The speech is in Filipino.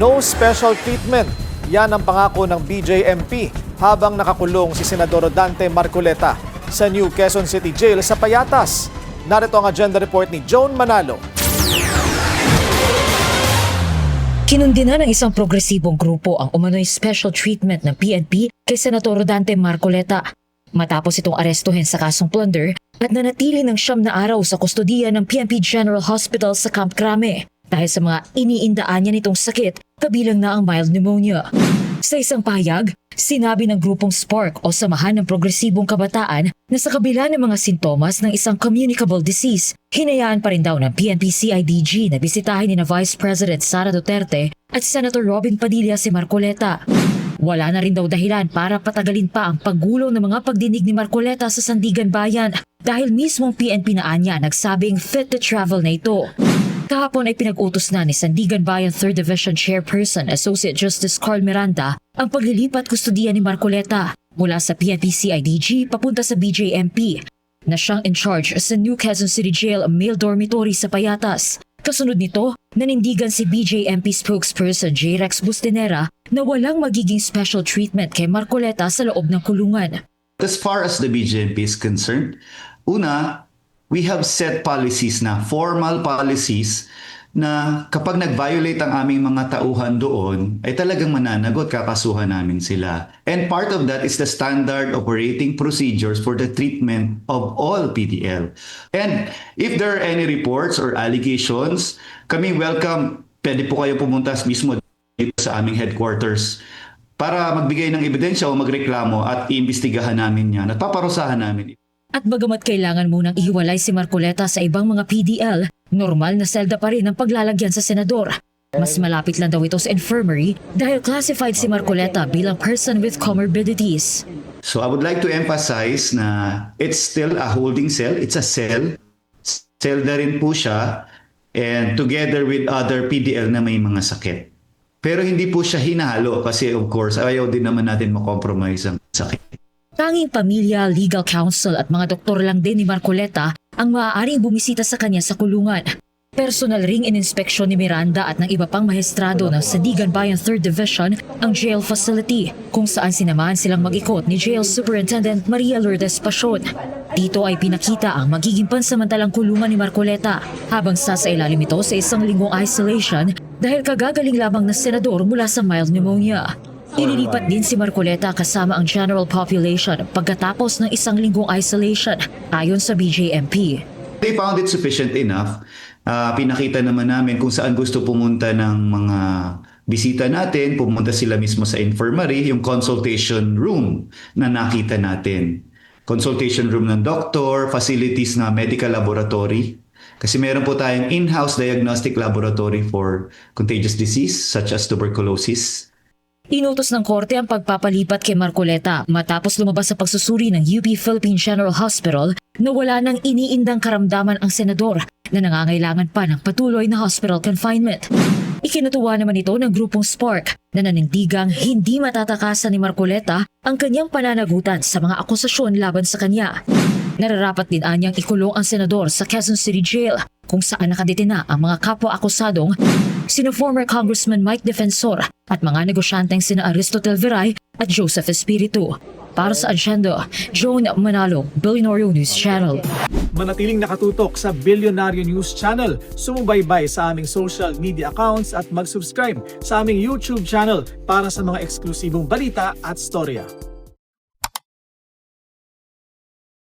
No special treatment. Yan ang pangako ng BJMP habang nakakulong si Senador Dante Marcoleta sa New Quezon City Jail sa Payatas. Narito ang agenda report ni Joan Manalo. Kinundina ng isang progresibong grupo ang umano'y special treatment ng PNP kay Senador Dante Marcoleta matapos itong arestuhin sa kasong plunder at nanatili ng 9 na araw sa kustodiya ng PNP General Hospital sa Camp Crame dahil sa mga iniindaan niya nitong sakit kabilang na ang mild pneumonia. Sa isang pahayag, sinabi ng grupong Spark o Samahan ng Progresibong Kabataan na sa kabila ng mga sintomas ng isang communicable disease, hinayaan pa rin daw ng PNP-CIDG na bisitahin ni na Vice President Sara Duterte at Senator Robin Padilla si Marcoleta. Wala na rin daw dahilan para patagalin pa ang paggulo ng mga pagdinig ni Marcoleta sa Sandigan Bayan dahil mismong PNP na anya nagsabing fit to travel na ito. Kahapon ay pinag-utos na ni Sandigan Bayan 3rd Division Chairperson Associate Justice Carl Miranda ang paglilipat kustodiya ni Marcoleta mula sa PNP-CIDG papunta sa BJMP na siyang in charge sa New Quezon City Jail male dormitory sa Payatas. Kasunod nito, nanindigan si BJMP spokesperson J. Rex Bustinera na walang magiging special treatment kay Marcoleta sa loob ng kulungan. As far as the BJMP is concerned, una, we have set policies na, formal policies, na kapag nag-violate ang aming mga tauhan doon, ay talagang mananagot, kakasuhan namin sila. And part of that is the standard operating procedures for the treatment of all PDL. And if there are any reports or allegations, kami welcome, pwede po kayo pumunta mismo dito sa aming headquarters para magbigay ng ebidensya o magreklamo at iimbestigahan namin yan at paparusahan namin. At bagamat kailangan munang ihiwalay si Marcoleta sa ibang mga PDL, normal na selda pa rin ang paglalagyan sa senador. Mas malapit lang daw ito sa infirmary dahil classified si Marcoleta bilang person with comorbidities. So I would like to emphasize na it's still a holding cell. It's a cell. Selda rin po siya and together with other PDL na may mga sakit. Pero hindi po siya hinahalo kasi of course ayaw din naman natin makompromise ang sakit. Tanging pamilya, legal counsel at mga doktor lang din ni Marcoleta ang maaaring bumisita sa kanya sa kulungan. Personal ring in-inspeksyon ni Miranda at ng iba pang mahestrado ng Sandigan Bayan 3rd Division ang jail facility kung saan sinamahan silang mag-ikot ni Jail Superintendent Maria Lourdes Pasion. Dito ay pinakita ang magiging pansamantalang kulungan ni Marcoleta habang sasailalim ito sa isang linggong isolation dahil kagagaling lamang na senador mula sa mild pneumonia. Ililipat din si Marcoleta kasama ang general population pagkatapos ng isang linggong isolation ayon sa BJMP. They found it sufficient enough. Pinakita naman namin kung saan gusto pumunta ng mga bisita natin. Pumunta sila mismo sa infirmary, yung consultation room na nakita natin. Consultation room ng doktor, facilities na medical laboratory. Kasi meron po tayong in-house diagnostic laboratory for contagious disease such as tuberculosis. Inutos ng korte ang pagpapalipat kay Marcoleta matapos lumabas sa pagsusuri ng UP Philippine General Hospital na wala nang iniindang karamdaman ang senador na nangangailangan pa ng patuloy na hospital confinement. Ikinutuwa naman ito ng grupong Spark na nanindigang hindi matatakasan ni Marcoleta ang kanyang pananagutan sa mga akusasyon laban sa kanya. Nararapat din anyang ikulong ang senador sa Quezon City Jail kung saan nakadetina ang mga kapwa-akusadong sina former Congressman Mike Defensor at mga negosyanteng sina Aristotel Viray at Joseph Espiritu. Para sa Agenda, Joan Manalo, Billionaire News Channel. Manatiling nakatutok sa Billionaire News Channel. Sumubaybay sa aming social media accounts at mag-subscribe sa aming YouTube channel para sa mga eksklusibong balita at storya.